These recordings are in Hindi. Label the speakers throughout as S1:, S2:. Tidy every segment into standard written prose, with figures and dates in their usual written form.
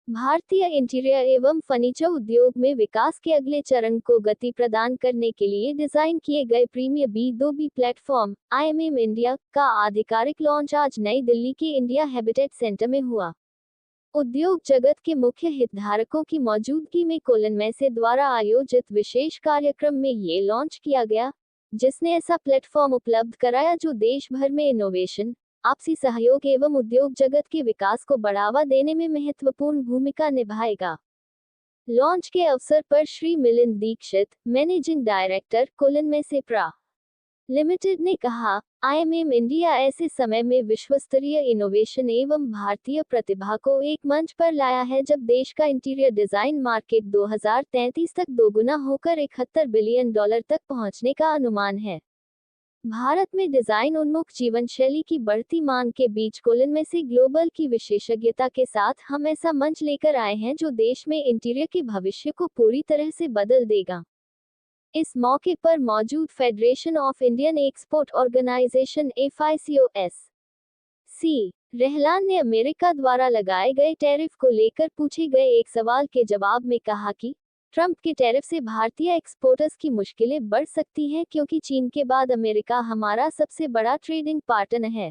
S1: भारतीय इंटीरियर एवं फर्नीचर उद्योग में विकास के अगले चरण को गति प्रदान करने के लिए डिजाइन किए गए premiere B2B platform IMM India का आधिकारिक लॉन्च आज नई दिल्ली के इंडिया हैबिटेट सेंटर में हुआ। उद्योग जगत के मुख्य हितधारकों की मौजूदगी में कोलन मैसे द्वारा आयोजित विशेष कार्यक्रम में ये लॉन्च किया गया, जिसने ऐसा प्लेटफॉर्म उपलब्ध कराया जो देश भर में इनोवेशन, आपसी सहयोग एवं उद्योग जगत के विकास को बढ़ावा देने में महत्वपूर्ण भूमिका निभाएगा। लॉन्च के अवसर पर Shri Milind Dikshit, managing director, Koelnmesse प्रा. लिमिटेड ने कहा, IMM इंडिया ऐसे समय में विश्वस्तरीय इनोवेशन एवं भारतीय प्रतिभा को एक मंच पर लाया है जब देश का इंटीरियर डिजाइन मार्केट 2033 तक दोगुना होकर $71 बिलियन तक पहुंचने का अनुमान है। भारत में डिजाइन उन्मुख जीवन शैली की बढ़ती मांग के बीच कोलन मैसे ग्लोबल की विशेषज्ञता के साथ हम ऐसा मंच लेकर आए हैं जो देश में इंटीरियर के भविष्य को पूरी तरह से बदल देगा। इस मौके पर मौजूद federation of Indian export organisation FICOS C Ralhan ने अमेरिका द्वारा लगाए गए टैरिफ को लेकर पूछे गए एक सवाल के जवाब में कहा कि ट्रंप के टैरिफ से भारतीय एक्सपोर्टर्स की मुश्किलें बढ़ सकती हैं क्योंकि चीन के बाद अमेरिका हमारा सबसे बड़ा ट्रेडिंग पार्टनर है।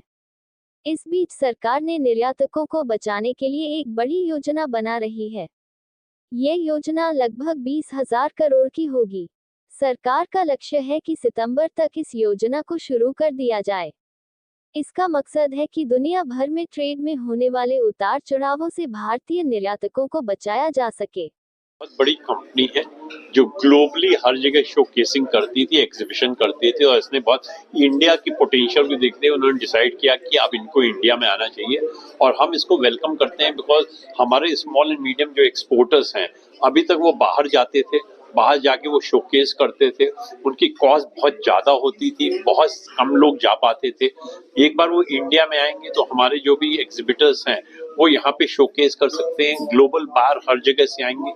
S1: इस बीच सरकार ने निर्यातकों को बचाने के लिए एक बड़ी योजना बना रही है। ये योजना लगभग 20,000 करोड़ की होगी। सरकार का लक्ष्य है कि सितंबर तक इस योजना को शुरू कर दिया जाए। इसका मकसद है कि दुनिया भर में ट्रेड में होने वाले उतार चढ़ावों से भारतीय निर्यातकों को बचाया जा सके।
S2: बहुत बड़ी कंपनी है जो ग्लोबली हर जगह शोकेसिंग करती थी, एग्जीबिशन करती थी और इसने बहुत इंडिया की पोटेंशियल को देखते हुए उन्होंने डिसाइड किया कि अब इनको इंडिया में आना चाहिए और हम इसको वेलकम करते हैं बिकॉज हमारे स्मॉल एंड मीडियम जो एक्सपोर्टर्स हैं अभी तक वो बाहर जाते थे, बाहर जाके वो शोकेस करते थे, उनकी कॉस्ट बहुत ज्यादा होती थी, बहुत कम लोग जा पाते थे। एक बार वो इंडिया में आएंगे तो हमारे जो भी एग्जिबिटर्स हैं वो यहाँ पे शोकेस कर सकते हैं, ग्लोबल बाहर हर जगह से आएंगे।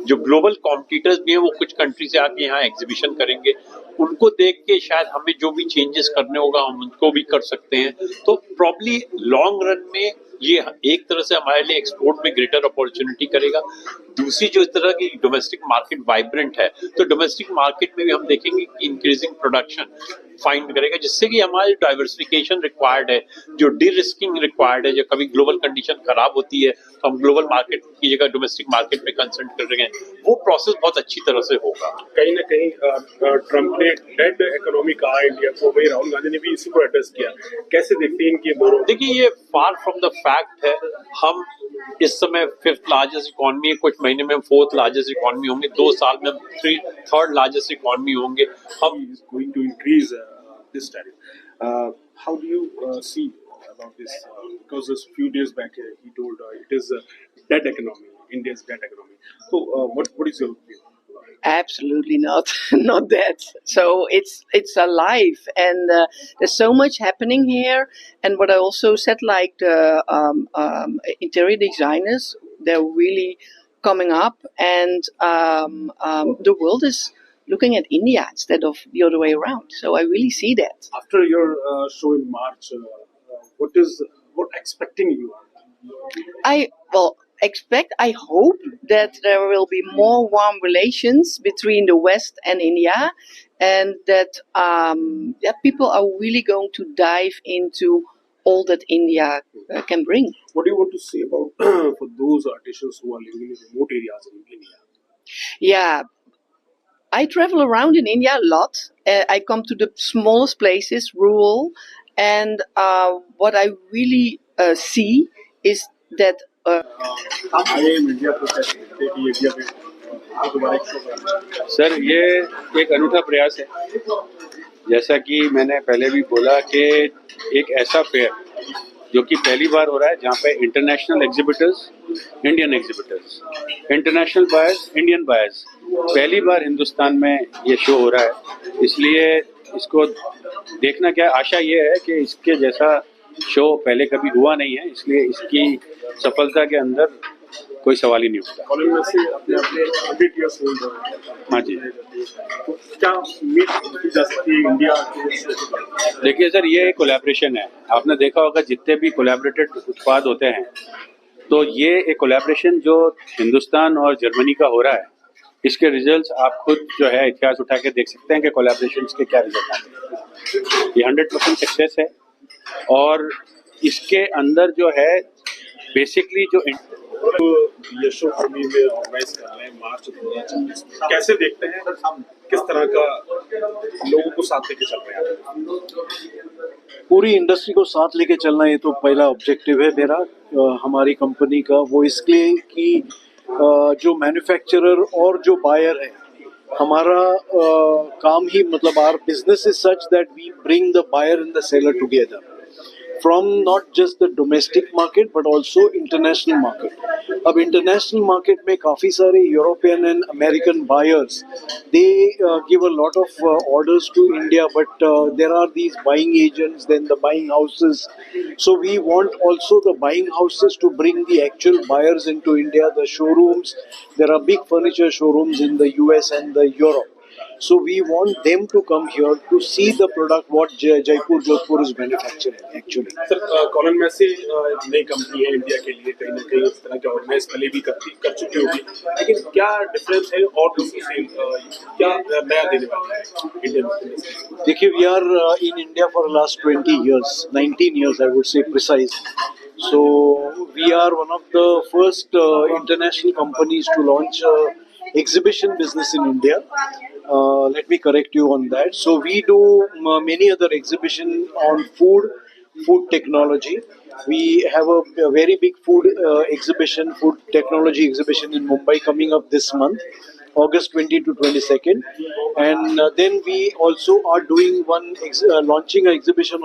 S2: जो ग्लोबल कॉम्पिटिटर्स भी हैं वो कुछ कंट्री से आके यहाँ एग्जीबिशन करेंगे, उनको देख के शायद हमें जो भी चेंजेस करने होगा हम उनको भी कर सकते हैं। तो प्रॉब्ली लॉन्ग रन में ये एक तरह से हमारे लिए एक्सपोर्ट में ग्रेटर अपॉर्चुनिटी करेगा। दूसरी जो इस तरह की डोमेस्टिक मार्केट वाइब्रेंट है तो डोमेस्टिक मार्केट में भी हम देखेंगे कि इंक्रीजिंग प्रोडक्शन फाइंड करेगा, जिससे कि हमारी डाइवर्सिफिकेशन रिक्वायर्ड है, जो डी रिस्किंग रिक्वायर्ड है, जो कभी ग्लोबल कंडीशन खराब होती है तो हम ग्लोबल मार्केट की जगह डोमेस्टिक मार्केट में कंसर्न कर रहे हैं, वो प्रोसेस बहुत अच्छी तरह से होगा।
S3: कहीं ना कहीं ट्रंप ने डेड इकोनॉमी कहा इंडिया को, वही राहुल गांधी ने भी इसी को एड्रेस किया। कैसे देखते हैं इनकी दोनों?
S2: देखिए ये फार फ्रॉम द फैक्ट है, हम इस समय 5th लार्जेस्ट इकोनॉमी है, कुछ महीने में हम 4th लार्जेस्ट इकोनॉमी होंगे, 2 साल में हम 3rd लार्जेस्ट इकोनॉमी होंगे। हम
S3: going to increase this tariff. How do you see about this? Because just few days back he told it is a dead economy, India's dead economy. So what is your view?
S4: Absolutely not, not that. So it's alive, and there's so much happening here. And what I also said, like the interior designers, they're really coming up, and the world is looking at India instead of the other way around. So I really see that.
S3: After your show in March, what expecting you are?
S4: I hope that there will be more warm relations between the West and India, and that people are really going to dive into all that India can bring.
S3: What do you want to say about for those artisans who are living in remote areas in India?
S4: Yeah. I travel around in India a lot. I come to the smallest places, rural, and what I really see is that.
S5: Sir ये एक अनूठा प्रयास है, जैसा कि मैंने पहले भी बोला कि एक ऐसा फेयर जो कि पहली बार हो रहा है जहाँ पे international exhibitors, Indian exhibitors, international buyers, Indian buyers, पहली बार हिंदुस्तान में ये शो हो रहा है। इसलिए इसको देखना क्या आशा ये है कि इसके जैसा शो पहले कभी हुआ नहीं है, इसलिए इसकी सफलता के अंदर कोई सवाल ही नहीं उठता। हाँ जी, देखिए सर ये कोलैबोरेशन है, आपने देखा होगा जितने भी कोलैबोरेटेड उत्पाद होते हैं तो ये एक कोलैबोरेशन जो हिंदुस्तान और जर्मनी का हो रहा है, इसके रिजल्ट्स आप खुद जो है इतिहास उठा के देख सकते हैं कि कोलैबोरेशंस के क्या रिजल्ट आते हैं। ये 100% सक्सेस है और इसके अंदर जो है बेसिकली जो
S3: यशोभूमि में ऑर्गेनाइज कर रहे हैं मार्च 2026 में, कैसे देखते हैं किस तरह का लोगों को साथ लेके चल रहे हैं?
S6: पूरी इंडस्ट्री को साथ लेके चलना ये तो पहला ऑब्जेक्टिव है मेरा हमारी कंपनी का। वो इसलिए कि जो मैन्युफैक्चरर और जो बायर है हमारा काम ही मतलब our business is such that we bring the buyer and the seller together from not just the domestic market but also international market. अब international market में काफ़ी सारे European and American buyers they give a lot of orders to India but there are these buying agents, then the buying houses. So we want also the buying houses to bring the actual buyers into India, the showrooms. There are big furniture showrooms in the US and the Europe. So we want them to come here to see the product what Jaipur Jodhpur is manufacturing actually.
S3: Sir Colin Massey एक नई कंपनी है इंडिया के लिए, कहीं ना कहीं इस तरह के ऑर्गेनाइज पहले भी कर चुकी होगी, लेकिन क्या डिफरेंस है और दूसरी से क्या नया देने वाला है इंडियन इंडस्ट्री?
S6: देखिए we are in India for the last 20 years, 19 years I would say precisely. So we are one of the first international companies to launch exhibition business in India. Let me correct you on that. So we do many other exhibition on food technology. We have a very big food exhibition, food technology exhibition in Mumbai coming up this month, August 20 to 22nd. And then we also are doing launching an exhibition